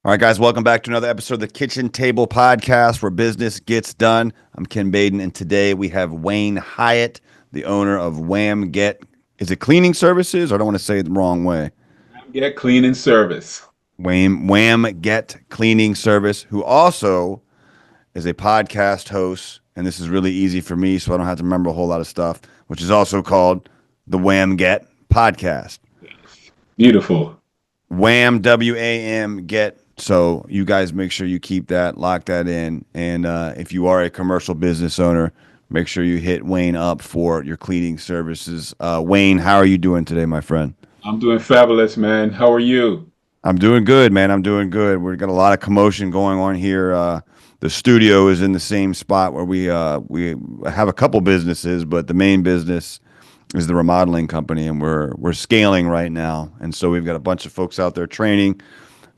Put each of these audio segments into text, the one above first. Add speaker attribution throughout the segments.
Speaker 1: All right, guys, welcome back to another episode of the Kitchen Table Podcast where business gets done. I'm Ken Baden, and today we have Wayne Hyatt, the owner of WAMGet. Is it Cleaning Services? I don't want to say it the wrong way.
Speaker 2: Get cleaning service.
Speaker 1: WAMGet Cleaning Service, who also is a podcast host, and this is really easy for me, so I don't have to remember a whole lot of stuff, which is also called the WAMGet Podcast.
Speaker 2: Beautiful.
Speaker 1: Wham, WAM, get. So you guys make sure you keep that, lock that in. And if you are a commercial business owner, make sure you hit Wayne up for your cleaning services. Wayne, how are you doing today, my friend?
Speaker 2: I'm doing fabulous, man. How are you?
Speaker 1: I'm doing good, man. I'm doing good. We've got a lot of commotion going on here. The studio is in the same spot where we have a couple businesses, but the main business is the remodeling company, and we're scaling right now. And so we've got a bunch of folks out there training.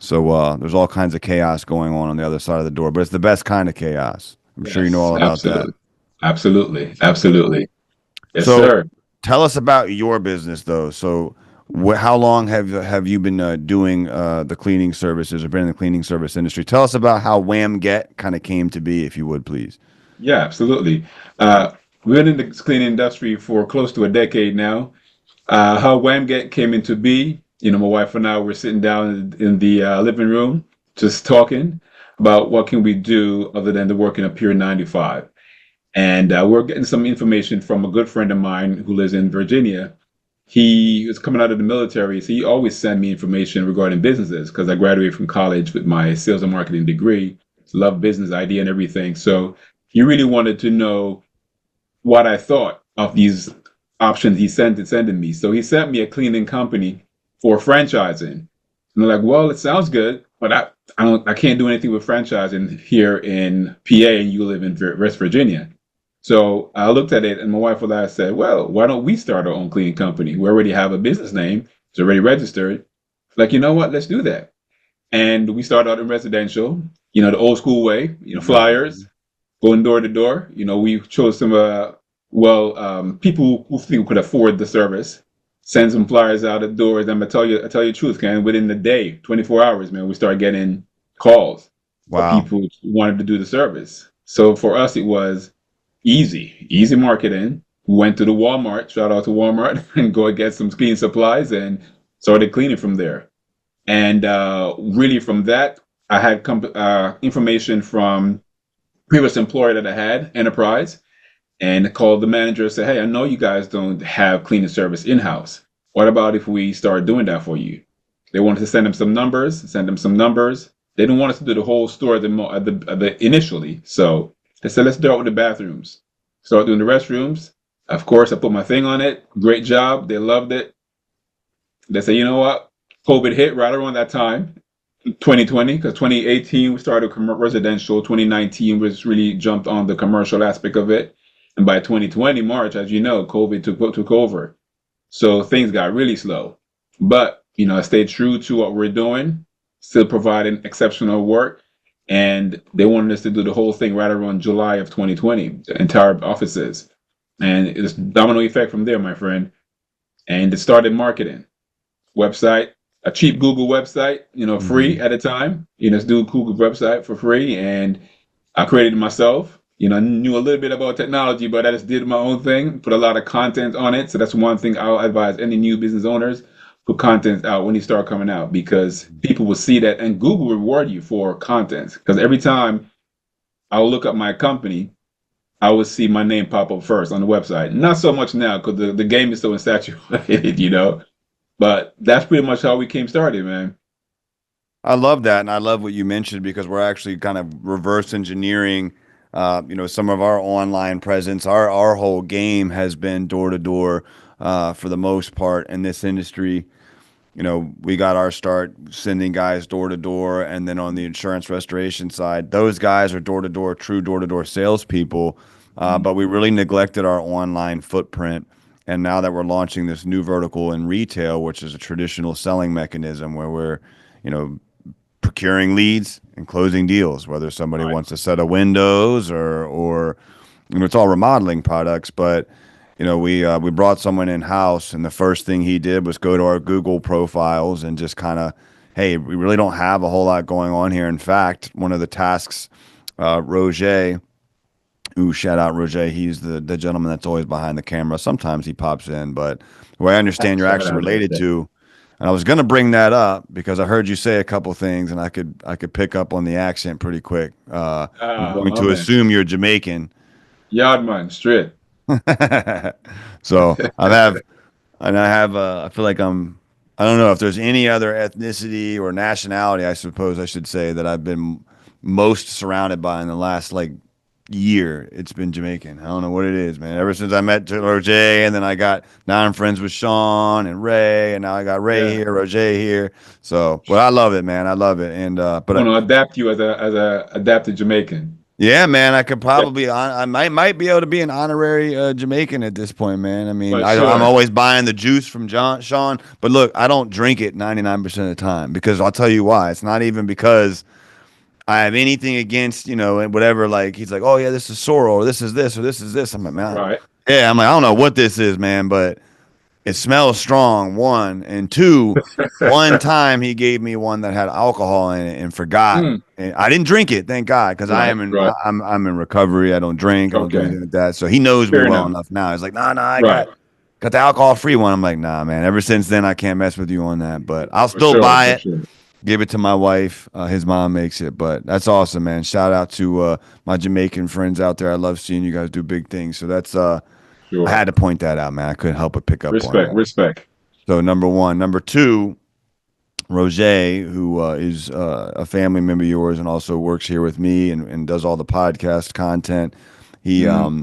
Speaker 1: So there's all kinds of chaos going on the other side of the door, but it's the best kind of chaos. I'm sure you know
Speaker 2: Yes,
Speaker 1: all about that.
Speaker 2: absolutely. Absolutely. Absolutely. Yes,
Speaker 1: So
Speaker 2: sir.
Speaker 1: tell us about your business, though. So how long have you been doing the cleaning services or been in the cleaning service industry? Tell us about how WAMGet kind of came to be, if you would, please.
Speaker 2: Yeah, absolutely. We've been in the cleaning industry for close to a decade now. How WAMGet came into be, my wife and I were sitting down in the living room, just talking about what can we do other than to work in a pure 9 to 5. And we're getting some information from a good friend of mine who lives in Virginia. He was coming out of the military, so he always sent me information regarding businesses because I graduated from college with my sales and marketing degree. Love business idea and everything. So he really wanted to know what I thought of these options he sending me. So he sent me a cleaning company for franchising. And I'm like, well, it sounds good, but I can't do anything with franchising here in PA, and you live in West Virginia. So I looked at it, and my wife and I said, well, why don't we start our own cleaning company? We already have a business name. It's already registered. Like, you know what? Let's do that. And we started out in residential, the old school way, flyers, going door to door. We chose some, people who think could afford the service, send some flyers out the doors. And I tell you the truth, Ken, within the day, 24 hours, man, we started getting calls for
Speaker 1: Wow.
Speaker 2: people who wanted to do the service. So for us, it was easy marketing. We went to the Walmart, shout out to Walmart, and go and get some cleaning supplies and started cleaning from there. And really from that, I had information from previous employer that I had, Enterprise, and called the manager and said, hey, I know you guys don't have cleaning service in-house. What about if we start doing that for you? They wanted to send them some numbers. They didn't want us to do the whole store initially. So they said, let's start with the bathrooms. Start doing the restrooms. Of course, I put my thing on it. Great job. They loved it. They said, you know what? COVID hit right around that time, 2020, because 2018 we started residential. 2019 was really jumped on the commercial aspect of it. And by 2020, March, as you know, COVID took over. So things got really slow. But, I stayed true to what we're doing, still providing exceptional work. And they wanted us to do the whole thing right around July of 2020, the entire offices. And it's domino effect from there, my friend. And it started marketing. Website, a cheap Google website, free at a time. Let's do a Google website for free. And I created it myself. I knew a little bit about technology, but I just did my own thing, put a lot of content on it. So that's one thing I'll advise any new business owners: put content out when you start coming out, because people will see that, and Google will reward you for content. Because every time I'll look up my company, I will see my name pop up first on the website. Not so much now because the game is so saturated, But that's pretty much how we came started, man.
Speaker 1: I love that, and I love what you mentioned because we're actually kind of reverse engineering, some of our online presence. Our whole game has been door to door, for the most part in this industry. We got our start sending guys door to door, and then on the insurance restoration side, those guys are door to door, true door to door salespeople. But we really neglected our online footprint. And now that we're launching this new vertical in retail, which is a traditional selling mechanism where we're, procuring leads and closing deals, whether somebody
Speaker 2: Right.
Speaker 1: wants a set of windows or it's all remodeling products. But we brought someone in house, and the first thing he did was go to our Google profiles and just kind of hey, we really don't have a whole lot going on here. In fact, one of the tasks, Roger, ooh, shout out Roger. He's the gentleman that's always behind the camera. Sometimes he pops in, but who I understand you're
Speaker 2: Shout
Speaker 1: actually
Speaker 2: out,
Speaker 1: related
Speaker 2: Roger.
Speaker 1: to. And I was gonna bring that up because I heard you say a couple things, and I could pick up on the accent pretty quick. I'm
Speaker 2: Ah,
Speaker 1: going
Speaker 2: my
Speaker 1: to
Speaker 2: man.
Speaker 1: assume you're Jamaican.
Speaker 2: Yardman, straight.
Speaker 1: So I have, and I have, I feel like I don't know if there's any other ethnicity or nationality, I suppose I should say, that I've been most surrounded by in the last like year. It's been Jamaican. I don't know what it is, man. Ever since I met Roger, and then now I'm friends with Sean and Ray, and now I got Ray
Speaker 2: Yeah.
Speaker 1: here, Roger here. So, but I love it, man. I love it. And,
Speaker 2: I'm gonna adapt you as a adapted Jamaican.
Speaker 1: yeah, man, I could
Speaker 2: Yeah,
Speaker 1: probably I might be able to be an honorary Jamaican at this point, man. I mean,
Speaker 2: for
Speaker 1: I'm
Speaker 2: sure.
Speaker 1: always buying the juice from Sean, but look, I don't drink it 99% of the time because I'll tell you why. It's not even because I have anything against, and whatever. Like he's like, oh yeah, this is sorrel, or this is this, or this is this. I'm like, man,
Speaker 2: Right.
Speaker 1: yeah, I'm like, I don't know what this is, man, but it smells strong, one. And two, one time he gave me one that had alcohol in it and forgot.
Speaker 2: Mm,
Speaker 1: And I didn't drink it, thank God, because
Speaker 2: right, right.
Speaker 1: I'm in recovery. I don't drink, I don't do
Speaker 2: Okay.
Speaker 1: anything like that. So he knows me
Speaker 2: Fair
Speaker 1: well
Speaker 2: enough.
Speaker 1: enough now. He's like, nah, I
Speaker 2: Right.
Speaker 1: got the alcohol free one. I'm like, nah, man. Ever since then I can't mess with you on that. But I'll
Speaker 2: For
Speaker 1: still
Speaker 2: sure,
Speaker 1: buy
Speaker 2: for
Speaker 1: it,
Speaker 2: sure.
Speaker 1: give it to my wife. His mom makes it. But that's awesome, man. Shout out to my Jamaican friends out there. I love seeing you guys do big things. So that's I
Speaker 2: Sure.
Speaker 1: had to point that out, man. I couldn't help but pick up on
Speaker 2: Respect,
Speaker 1: that.
Speaker 2: respect.
Speaker 1: So number one, number two, Roger, who is a family member of yours and also works here with me and does all the podcast content. He,
Speaker 2: Hmm.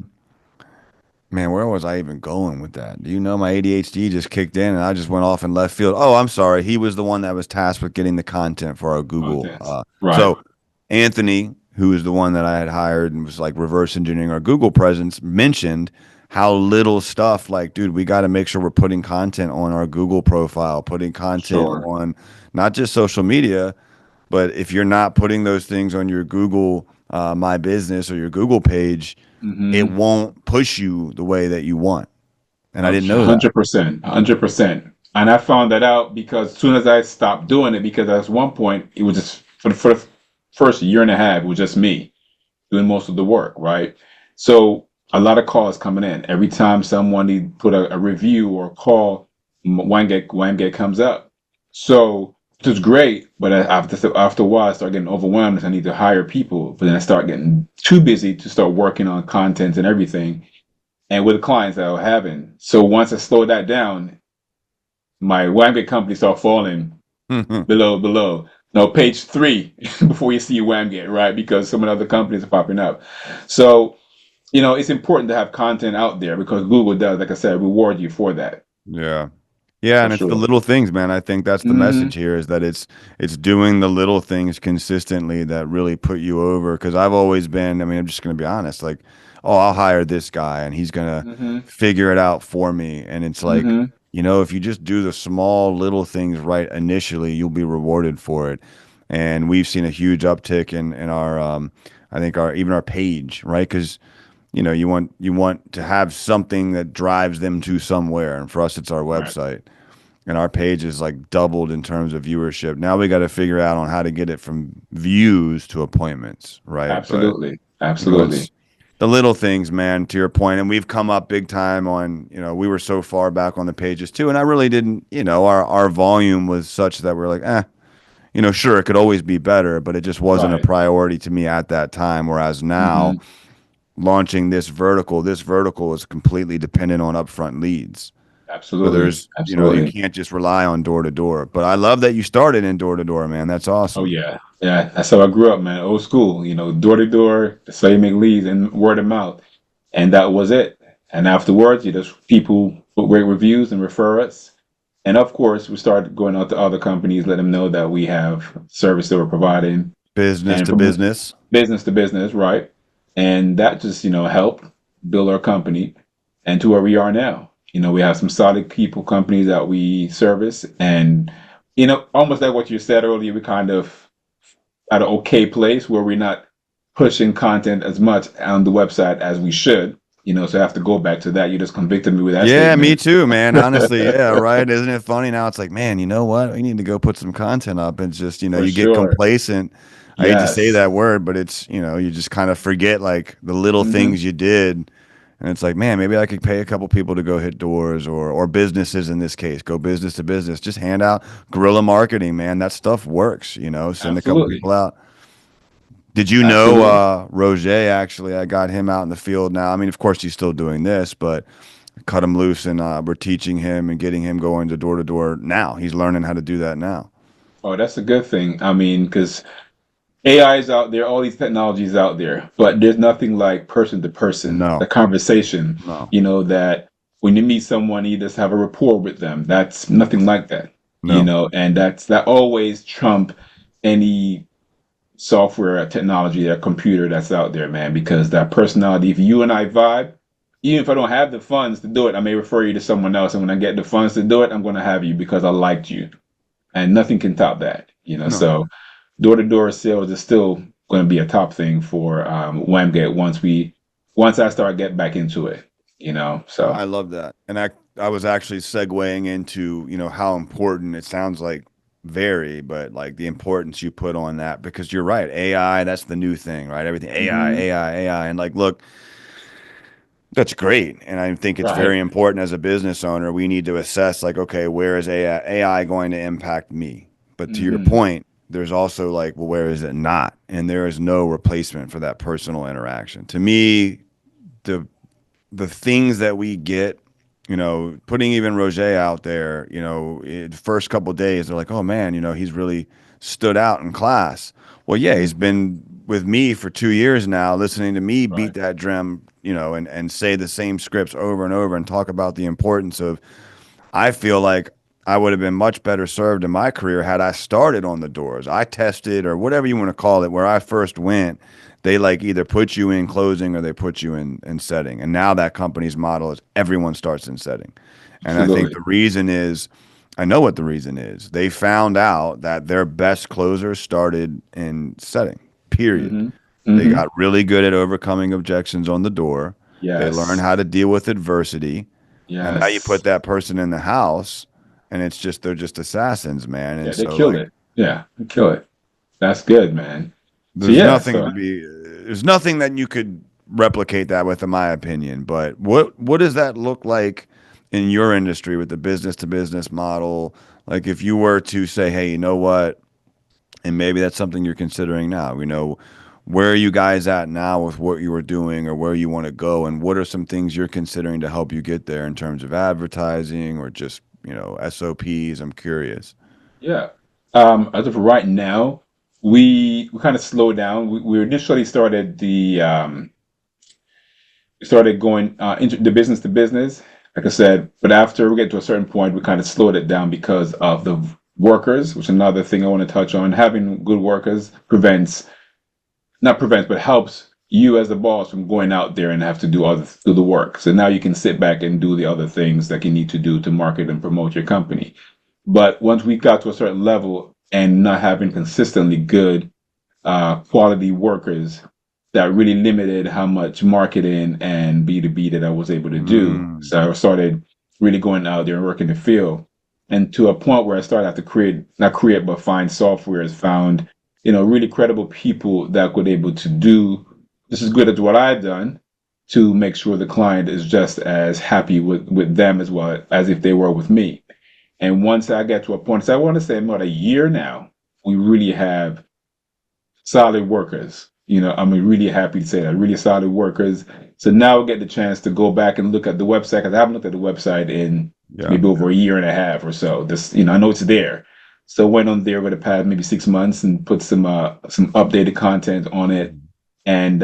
Speaker 1: man, where was I even going with that? Do you know my ADHD just kicked in and I just went off in left field? Oh, I'm sorry. He was the one that was tasked with getting the content for our Google.
Speaker 2: Contents. Right.
Speaker 1: So Anthony, who is the one that I had hired and was like reverse engineering our Google presence, mentioned how little stuff like, dude, we got to make sure we're putting content on our Google profile, putting content
Speaker 2: Sure.
Speaker 1: on not just social media, but if you're not putting those things on your Google My Business or your Google page, it
Speaker 2: Mm-hmm.
Speaker 1: won't push you the way that you want. And I didn't know that.
Speaker 2: 100%. 100%. And I found that out because as soon as I stopped doing it, because at one point it was just for the first year and a half, it was just me doing most of the work, right? So a lot of calls coming in. Every time someone need put a review or call, WAMGet comes up. So it was great, but after a while, I started getting overwhelmed. I need to hire people, but then I start getting too busy to start working on content and everything, and with the clients that I was having. So once I slowed that down, my WAMGet company started falling below. No, page three before you see WAMGet, right? Because some of the other companies are popping up. So, it's important to have content out there because Google does, like I said, reward you for that,
Speaker 1: Yeah. Yeah,
Speaker 2: for
Speaker 1: and it's the
Speaker 2: sure.
Speaker 1: little things, man. I think that's the
Speaker 2: Hmm.
Speaker 1: message here is that it's doing the little things consistently that really put you over. Because I've always been, I mean, I'm just gonna be honest, like, oh, I'll hire this guy and he's gonna
Speaker 2: Hmm.
Speaker 1: figure it out for me. And it's like,
Speaker 2: Hmm.
Speaker 1: if you just do the small little things right initially, you'll be rewarded for it. And we've seen a huge uptick in our I think our even our page, right? Because you want to have something that drives them to somewhere, and for us it's our
Speaker 2: Right.
Speaker 1: website, and our page is like doubled in terms of viewership. Now we got to figure out on how to get it from views to appointments, right? But
Speaker 2: Absolutely. Absolutely.
Speaker 1: it's the little things, man, to your point. And we've come up big time on, we were so far back on the pages too, and I really didn't, our volume was such that we're like, sure, it could always be better, but it just wasn't a
Speaker 2: Right.
Speaker 1: priority to me at that time. Whereas now
Speaker 2: Hmm.
Speaker 1: launching this vertical is completely dependent on upfront leads. So
Speaker 2: Absolutely.
Speaker 1: there's, you
Speaker 2: Absolutely.
Speaker 1: can't just rely on door to door. But I love that you started in door to door, man. That's
Speaker 2: Oh
Speaker 1: awesome.
Speaker 2: yeah, yeah. That's how I grew up, man. Old school, door to door. That's how you make leads and word of mouth, and that was it. And afterwards, just people put great reviews and refer us. And of course, we started going out to other companies, let them know that we have service that we're providing,
Speaker 1: Business
Speaker 2: and
Speaker 1: to
Speaker 2: from
Speaker 1: business.
Speaker 2: business to business, right? And that just helped build our company and to where we are now. We have some solid people companies that we service, and almost like what you said earlier, we kind of at an okay place where we're not pushing content as much on the website as we should. So I have to go back to that. You just convicted me with that
Speaker 1: Yeah, me
Speaker 2: statement.
Speaker 1: too, man. Honestly, yeah, right. Isn't it funny now? It's like, man, you know what? We need to go put some content up. And just,
Speaker 2: For
Speaker 1: you get
Speaker 2: sure.
Speaker 1: complacent. I hate to say
Speaker 2: Yes.
Speaker 1: that word, but it's, you just kind of forget like the little
Speaker 2: Hmm.
Speaker 1: things you did. And it's like, man, maybe I could pay a couple people to go hit doors or businesses in this case, go business to business. Just hand out guerrilla marketing, man. That stuff works, send a couple
Speaker 2: Absolutely.
Speaker 1: people out. Did you know
Speaker 2: Absolutely.
Speaker 1: Roger actually? I got him out in the field now. I mean, of course, he's still doing this, but cut him loose and we're teaching him and getting him going to door now. He's learning how to do that now.
Speaker 2: Oh, that's a good thing. I mean, because AI is out there, all these technologies out there, but there's nothing like person to person, the
Speaker 1: No,
Speaker 2: conversation,
Speaker 1: no,
Speaker 2: that when you meet someone, you just have a rapport with them. That's nothing like that,
Speaker 1: no,
Speaker 2: and that always trump any software or technology or computer that's out there, man, because that personality, if you and I vibe, even if I don't have the funds to do it, I may refer you to someone else. And when I get the funds to do it, I'm going to have you because I liked you. And nothing can top that.
Speaker 1: no.
Speaker 2: So door to door sales is still going to be a top thing for WAMGet once I start getting back into it. So
Speaker 1: I love that. And I was actually segueing into, how important it sounds like very, but like the importance you put on that because you're right. AI, that's the new thing, right? Everything AI,
Speaker 2: mhm,
Speaker 1: AI, AI. And like, look, that's great. And I think it's
Speaker 2: right.
Speaker 1: very important as a business owner. We need to assess, like, okay, where is AI going to impact me? But to your
Speaker 2: Hmm.
Speaker 1: point, there's also like, well, where is it not? And there is no replacement for that personal interaction. To me, the the things that we get, putting even Roger out there, the first couple of days, they're like, oh man, he's really stood out in class. Well, yeah, he's
Speaker 2: Hmm.
Speaker 1: been with me for 2 years now, listening to me beat
Speaker 2: Right.
Speaker 1: that drum, and say the same scripts over and over and talk about the importance of I feel like I would have been much better served in my career had I started on the doors. I tested or whatever you want to call it, where I first went, they like either put you in closing or they put you in setting. And now that company's model is everyone starts in setting. And I think
Speaker 2: Absolutely.
Speaker 1: the reason is, I know what the reason is. They found out that their best closers started in setting, period.
Speaker 2: Hmm.
Speaker 1: They
Speaker 2: Hmm.
Speaker 1: got really good at overcoming objections on the door. They learned
Speaker 2: Yes.
Speaker 1: how to deal with adversity. And now you put
Speaker 2: Yes.
Speaker 1: that person in the house and it's just they're just assassins, man. And
Speaker 2: Yeah, they
Speaker 1: so
Speaker 2: killed
Speaker 1: like
Speaker 2: it. Yeah, they kill it. That's good, man. So
Speaker 1: there's
Speaker 2: yeah,
Speaker 1: nothing
Speaker 2: so
Speaker 1: to be there's nothing that you could replicate that with in my opinion. But what does that look like in your industry with the business to business model? Like if you were to say, hey, you know what? And maybe that's something you're considering now. Where are you guys at now with what you were doing or where you want to go? And what are some things you're considering to help you get there in terms of advertising or just, SOPs? I'm curious.
Speaker 2: yeah. As of right now, we kind of slowed down. We initially started going into the business to business, like I said, but after we get to a certain point, we kind of slowed it down because of the workers, which is another thing I want to touch on. Having good workers not prevents, but helps you as the boss from going out there and have to do the work. So now you can sit back and do the other things that you need to do to market and promote your company. But once we got to a certain level and not having consistently good quality workers, that really limited how much marketing and B2B that I was able to do.
Speaker 1: Mm,
Speaker 2: So I started really going out there and working the field. And to a point where I started to create, not create, but find softwares, found, really credible people that were able to do just as good as what I've done to make sure the client is just as happy with them as well as if they were with me. And once I get to a point, so I want to say about a year now, we really have solid workers. I'm really happy to say that, really solid workers. So now we get the chance to go back and look at the website because I haven't looked at the website in
Speaker 1: yeah.
Speaker 2: maybe over a year and a half or so. I know it's there. So went on there over the past maybe 6 months and put some updated content on it and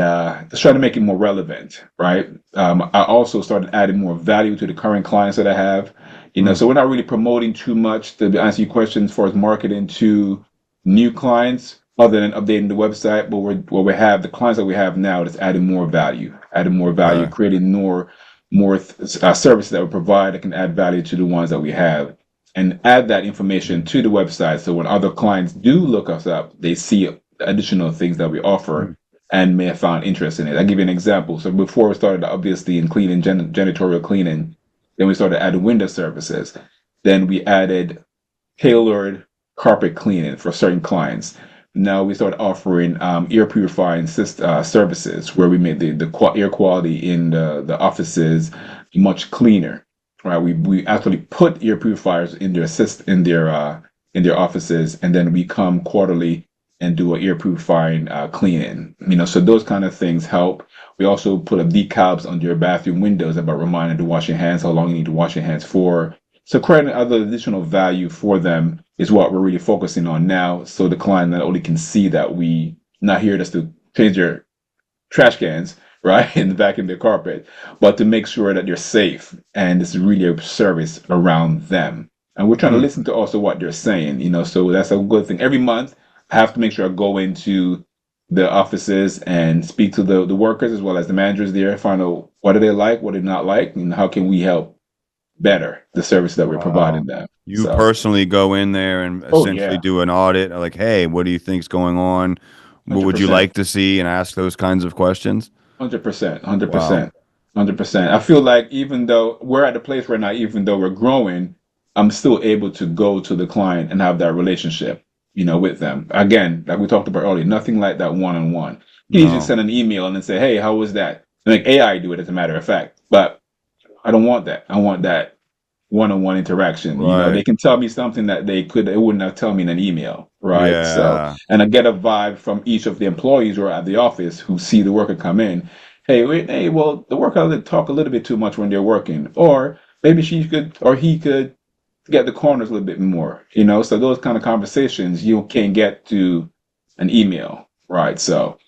Speaker 2: just try to make it more relevant, right? I also started adding more value to the current clients that I have.
Speaker 1: Mm,
Speaker 2: So we're not really promoting too much to answer your questions as far as marketing to new clients other than updating the website, but we have the clients that we have now that's adding more value,
Speaker 1: okay.
Speaker 2: creating more services that we provide that can add value to the ones that we have, and add that information to the website. So when other clients do look us up, they see additional things that we
Speaker 1: Mm.
Speaker 2: offer and may have found interest in it. I'll give you an example. So before we started, obviously, in cleaning, janitorial cleaning, then we started adding window services. Then we added tailored carpet cleaning for certain clients. Now we started offering air purifying services where we made the air quality in the offices much cleaner. Right, we actually put air purifiers in in their offices, and then we come quarterly and do a ear purifying cleaning. So those kind of things help. We also put up decals on your bathroom windows about reminding to wash your hands, how long you need to wash your hands for. So creating other additional value for them is what we're really focusing on now. So the client not only can see that we not here just to change their trash cans, right, in the back of their carpet, but to make sure that they're safe and it's really a service around them. And we're trying to
Speaker 1: Hmm.
Speaker 2: listen to also what they're saying, so that's a good thing. Every month, I have to make sure I go into the offices and speak to the workers as well as the managers there, find out what do they like, what do they not like, and how can we help better the service that we're
Speaker 1: Wow.
Speaker 2: providing them.
Speaker 1: You
Speaker 2: So,
Speaker 1: personally go in there and
Speaker 2: oh
Speaker 1: essentially
Speaker 2: yeah,
Speaker 1: do an audit, like, hey, what do you think's going on? What would you
Speaker 2: 100%.
Speaker 1: like to see? And ask those kinds of questions.
Speaker 2: 100%, hundred
Speaker 1: Wow.
Speaker 2: percent, 100%. I feel like even though we're at the place right now, even though we're growing, I'm still able to go to the client and have that relationship, with them. Again, like we talked about earlier, nothing like that one-on-one. You just
Speaker 1: No.
Speaker 2: send an email and then say, "Hey, how was that?" And like AI do it, as a matter of fact. But I don't want that. I want that one-on-one interaction. They
Speaker 1: Right.
Speaker 2: can tell me something that they wouldn't have tell me in an email, right? So,
Speaker 1: Yeah.
Speaker 2: and I get a vibe from each of the employees who are at the office who see the worker come in. Hey, wait, hey, well, the worker would talk a little bit too much when they're working, or maybe she could, or he could get the corners a little bit more, So those kind of conversations you can't get to an email, right? So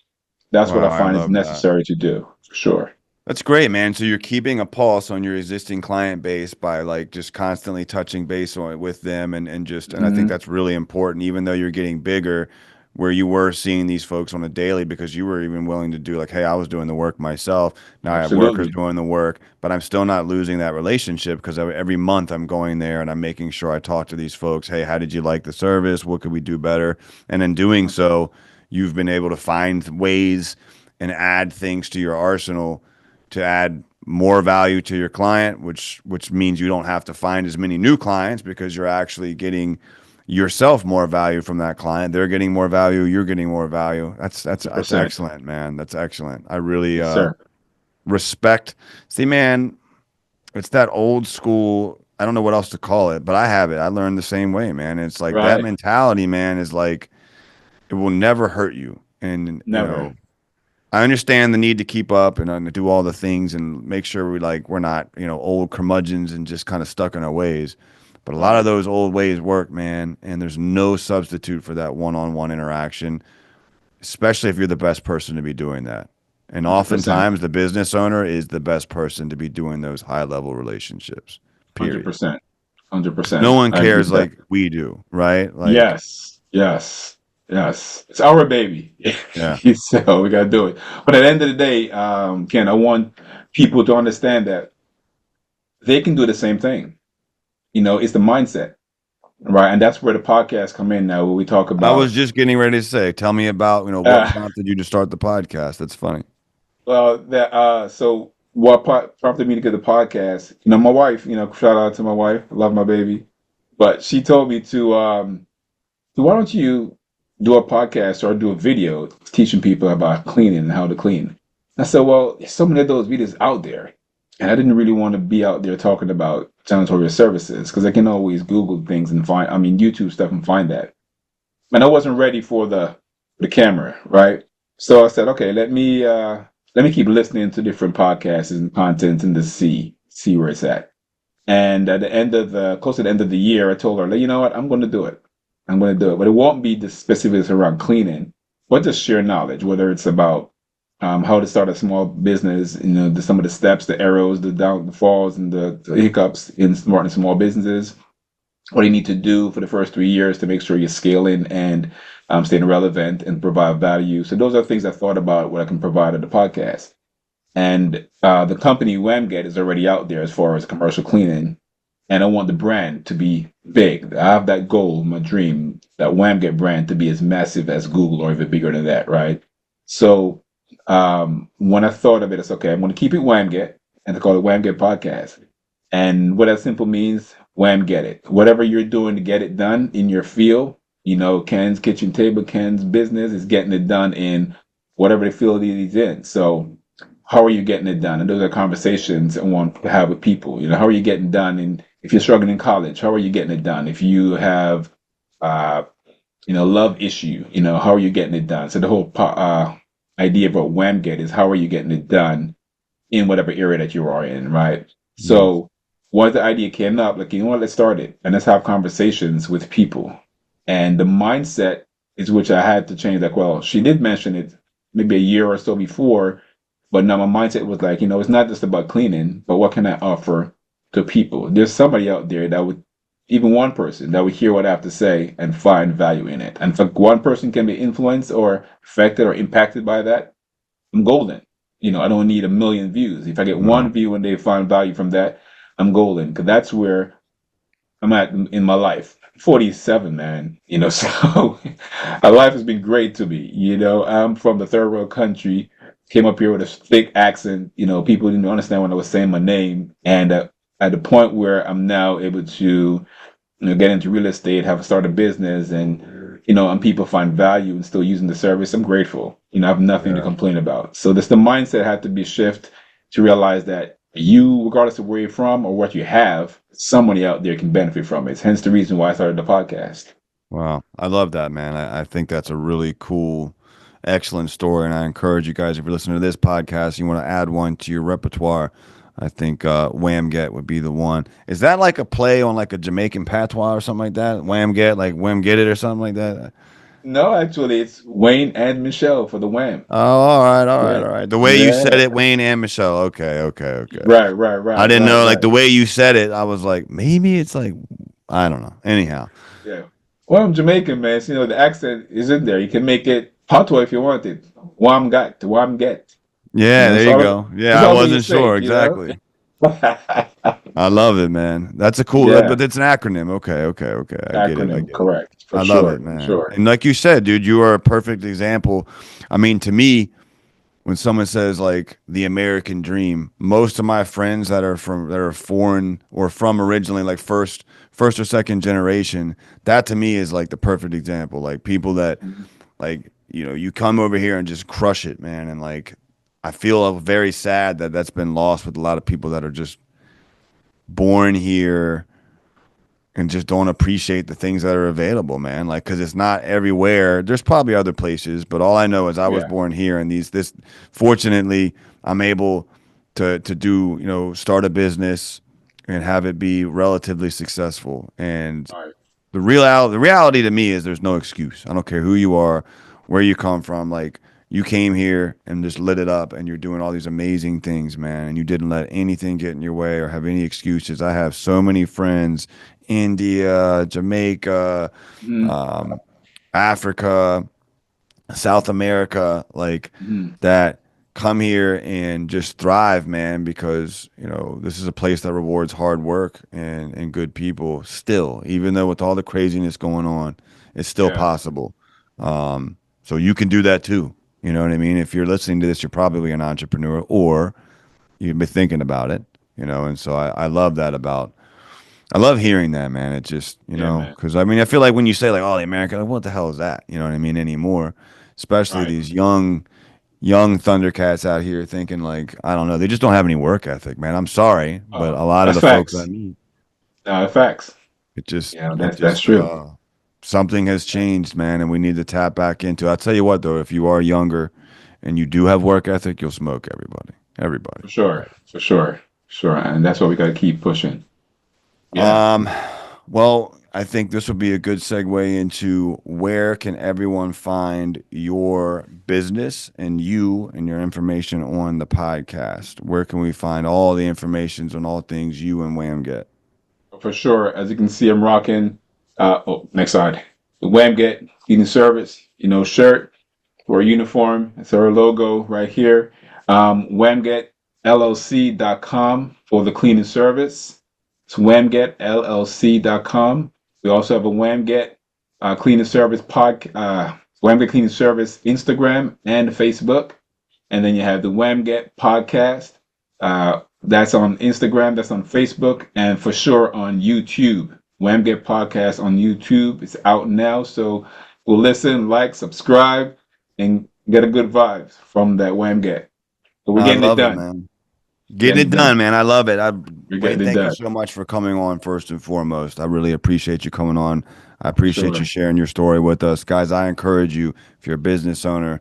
Speaker 2: that's what I
Speaker 1: Wow. I
Speaker 2: find is
Speaker 1: love that.
Speaker 2: necessary to do, for sure.
Speaker 1: That's great, man. So you're keeping a pulse on your existing client base by like just constantly touching base with them and I think
Speaker 2: Hmm.
Speaker 1: that's really important, even though you're getting bigger, where you were seeing these folks on a daily because you were even willing to do like, hey, I was doing the work myself. Now I have workers
Speaker 2: Absolutely,
Speaker 1: doing the work, but I'm still not losing that relationship because every month I'm going there and I'm making sure I talk to these folks. Hey, how did you like the service? What could we do better? And in doing so, you've been able to find ways and add things to your arsenal to add more value to your client, which means you don't have to find as many new clients because you're actually getting yourself more value from that client. They're getting more value, you're getting more value. That's
Speaker 2: 100%.
Speaker 1: excellent, man. That's excellent. I really
Speaker 2: Yes, sir.
Speaker 1: respect. See, man, it's that old school. I don't know what else to call it, but I have it. I learned the same way, man. It's like that
Speaker 2: Right?
Speaker 1: mentality, man, is like it will never hurt you. And
Speaker 2: Never.
Speaker 1: I understand the need to keep up and do all the things and make sure we're not, old curmudgeons and just kind of stuck in our ways. But a lot of
Speaker 2: Right.
Speaker 1: those old ways work, man, and there's no substitute for that one-on-one interaction, especially if you're the best person to be doing that. And
Speaker 2: 100%.
Speaker 1: oftentimes the business owner is the best person to be doing those high-level relationships. Period.
Speaker 2: 100%.
Speaker 1: No
Speaker 2: 100%.
Speaker 1: one
Speaker 2: I agree
Speaker 1: cares
Speaker 2: with that.
Speaker 1: like we do, right? Like,
Speaker 2: Yes. Yes. Yes. It's our baby.
Speaker 1: yeah.
Speaker 2: So we gotta do it. But at the end of the day, Ken, I want people to understand that they can do the same thing. It's the mindset, right? And that's where the podcast come in now, where we talk
Speaker 1: I was
Speaker 2: about
Speaker 1: just getting ready to say, tell me about, what
Speaker 2: uh,
Speaker 1: prompted you to start the podcast. That's funny.
Speaker 2: that so what prompted me to get the podcast. My wife, shout out to my wife, love my baby. But she told me so why don't you do a podcast or do a video teaching people about cleaning and how to clean? I said, well, there's so many of those videos out there. And I didn't really want to be out there talking about janitorial services because I can always Google things and YouTube stuff and find that. And I wasn't ready for the camera, right? So I said, okay, let me keep listening to different podcasts and content and to see where it's at. And at the end of close to the end of the year, I told her, you know what, I'm going to do it. I'm going to do it, but it won't be the specifics around cleaning, but just share knowledge, whether it's about how to start a small business, some of the steps, the arrows, the downfalls, and the hiccups in starting small businesses. What you need to do for the first 3 years to make sure you're scaling and staying relevant and provide value. So those are things I thought about what I can provide at the podcast. And the company WAMGet is already out there as far as commercial cleaning. And I want the brand to be big. I have that goal, my dream, that WAMGet brand to be as massive as Google or even bigger than that, right? So when I thought of it, it's okay. I'm going to keep it WAMGet and to call it WAMGet Podcast. And what that simple means, wham, get it. Whatever you're doing to get it done in your field, Ken's kitchen table, Ken's business is getting it done in whatever the field he's in. So how are you getting it done? And those are conversations I want to have with people. How are you getting done? And if you're struggling in college, how are you getting it done? If you have, uh, love issue, how are you getting it done? So the whole idea of what wham get is how are you getting it done in whatever area that you are in, right?
Speaker 1: Mm.
Speaker 2: So once the idea came up, like, let's start it and let's have conversations with people. And the mindset is which I had to change. Like, well, she did mention it maybe a year or so before, but now my mindset was like, it's not just about cleaning, but what can I offer to people? There's somebody out there that would, even one person that would hear what I have to say and find value in it. And if one person can be influenced or affected or impacted by that, I'm golden. I don't need a million views. If I get
Speaker 1: Wow.
Speaker 2: one view and they find value from that, I'm golden. Because that's where I'm at in my life. 47, man. So my life has been great to me. I'm from the third world country, came up here with a thick accent. People didn't understand when I was saying my name. And at the point where I'm now able to get into real estate, have started a business, and people find value and still using the service. I'm grateful. I have nothing to
Speaker 1: Yeah.
Speaker 2: complain about. So this the mindset had to be shift to realize that you, regardless of where you're from or what you have, somebody out there can benefit from it. Hence the reason why I started the podcast.
Speaker 1: Wow. I love that, man. I think that's a really cool, excellent story. And I encourage you guys, if you're listening to this podcast, you want to add one to your repertoire. I think WAMGet would be the one. Is that like a play on like a Jamaican patois or something like that? WAMGet, like Wham Get It or something like that?
Speaker 2: No, actually, it's Wayne and Michelle for the Wham.
Speaker 1: Oh, all right, all right,
Speaker 2: Yeah,
Speaker 1: all right. The way you said
Speaker 2: yeah,
Speaker 1: it, Wayne and Michelle. Okay, okay, okay.
Speaker 2: right, right,
Speaker 1: I
Speaker 2: right,
Speaker 1: didn't
Speaker 2: right,
Speaker 1: know, like
Speaker 2: right.
Speaker 1: the way you said it, I was like, maybe it's like, I don't know. Anyhow,
Speaker 2: Yeah. Well, I'm Jamaican, man. So, the accent is in there. You can make it patois if you want it. Wham get.
Speaker 1: yeah, there you go.
Speaker 2: It's
Speaker 1: Yeah, I
Speaker 2: all the way you
Speaker 1: wasn't
Speaker 2: say
Speaker 1: sure
Speaker 2: it.
Speaker 1: exactly. I love it, man. That's a cool,
Speaker 2: Yeah.
Speaker 1: but it's an acronym. Okay, okay, okay. I get it. I
Speaker 2: Acronym,
Speaker 1: get it.
Speaker 2: correct. For
Speaker 1: I love it,
Speaker 2: sure, for
Speaker 1: man.
Speaker 2: sure.
Speaker 1: And like you said, dude, you are a perfect example. I mean, to me, when someone says like the American dream, most of my friends that are foreign or from originally like first or second generation, that to me is like the perfect example. Like people that
Speaker 2: Mhm.
Speaker 1: like, you come over here and just crush it, man. And like I feel very sad that that's been lost with a lot of people that are just born here and just don't appreciate the things that are available, man. Like, cause it's not everywhere. There's probably other places, but all I know is I was
Speaker 2: Yeah,
Speaker 1: born here, and fortunately, I'm able to do, start a business and have it be relatively successful. And
Speaker 2: all right.
Speaker 1: the reality to me is there's no excuse. I don't care who you are, where you come from. Like you came here and just lit it up, and you're doing all these amazing things, man. And you didn't let anything get in your way or have any excuses. I have so many friends, India, Jamaica,
Speaker 2: Mhm,
Speaker 1: um, Africa, South America, like
Speaker 2: mhm.
Speaker 1: that come here and just thrive, man, because, this is a place that rewards hard work and good people still, even though with all the craziness going on, it's still
Speaker 2: Yeah,
Speaker 1: possible. So you can do that too. You know what I mean? If you're listening to this, you're probably an entrepreneur or you've been thinking about it, and so I love that I love hearing that, man. It just,
Speaker 2: yeah, man.
Speaker 1: because I mean, I feel like when you say like, "Oh, the American," like, what the hell is that? You know what I mean? Anymore, especially
Speaker 2: Right.
Speaker 1: these young Thundercats out here thinking like, I don't know, they just don't have any work ethic, man. I'm sorry, but a lot of
Speaker 2: That's
Speaker 1: the folks I
Speaker 2: facts.
Speaker 1: meet,
Speaker 2: Facts.
Speaker 1: it just,
Speaker 2: Yeah,
Speaker 1: it
Speaker 2: that's
Speaker 1: just,
Speaker 2: true.
Speaker 1: something has changed, man, and we need to tap back into. I'll tell you what, though, if you are younger and you do have work ethic, you'll smoke everybody, everybody.
Speaker 2: For sure, for sure, sure. And that's what we got to keep pushing. Yeah.
Speaker 1: Um, well, I think this would be a good segue into where can everyone find your business and you and your information on the podcast? Where can we find all the information on all things you and Wham get?
Speaker 2: For sure. As you can see, I'm rocking. Next slide. The WAMGet Cleaning Service. Shirt or uniform. It's our logo right here. WAMGetLLC.com for the cleaning service. It's WAMGetLLC.com. We also have a WAMGet Cleaning Service WAMGet Cleaning Service Instagram and Facebook. And then you have the WAMGet podcast. That's on Instagram, that's on Facebook, and for sure on YouTube. WAMGet podcast on YouTube. It's out now. So we'll listen, like, subscribe, and get a good vibes from that WAMGet. So we're
Speaker 1: I
Speaker 2: getting it
Speaker 1: love it,
Speaker 2: done.
Speaker 1: man.
Speaker 2: We're
Speaker 1: Getting
Speaker 2: getting
Speaker 1: it
Speaker 2: it
Speaker 1: done,
Speaker 2: done.
Speaker 1: man. I love it.
Speaker 2: We're
Speaker 1: Wayne,
Speaker 2: getting it
Speaker 1: thank you
Speaker 2: done.
Speaker 1: so much for coming on first and foremost. I really appreciate you coming on. I
Speaker 2: For
Speaker 1: appreciate you
Speaker 2: sure.
Speaker 1: sharing your story with us. Guys, I encourage you, if you're a business owner,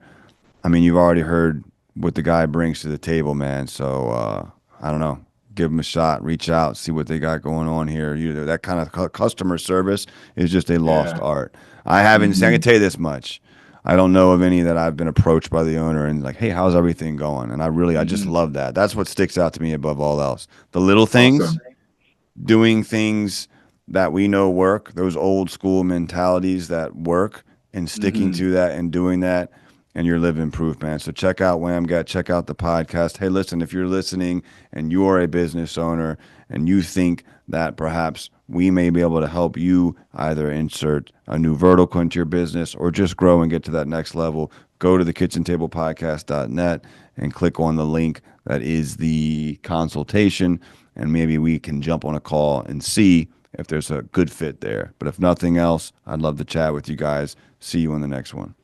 Speaker 1: I mean, you've already heard what the guy brings to the table, man. So I don't know. Give them a shot. Reach out. See what they got going on here. That kind of customer service is just a lost
Speaker 2: Yeah.
Speaker 1: art. I haven't. I can
Speaker 2: Hmm.
Speaker 1: tell you this much. I don't know of any that I've been approached by the owner and like, hey, how's everything going? And I just
Speaker 2: Hmm.
Speaker 1: love that. That's what sticks out to me above all else. The little things,
Speaker 2: Awesome.
Speaker 1: doing things that we know work, those old school mentalities that work, and sticking
Speaker 2: Hmm.
Speaker 1: to that and doing that, and you're living proof, man. So check out WAMGet, check out the podcast. Hey, listen, if you're listening and you are a business owner and you think that perhaps we may be able to help you either insert a new vertical into your business or just grow and get to that next level, go to the kitchentablepodcast.net and click on the link that is the consultation, and maybe we can jump on a call and see if there's a good fit there. But if nothing else, I'd love to chat with you guys. See you in the next one.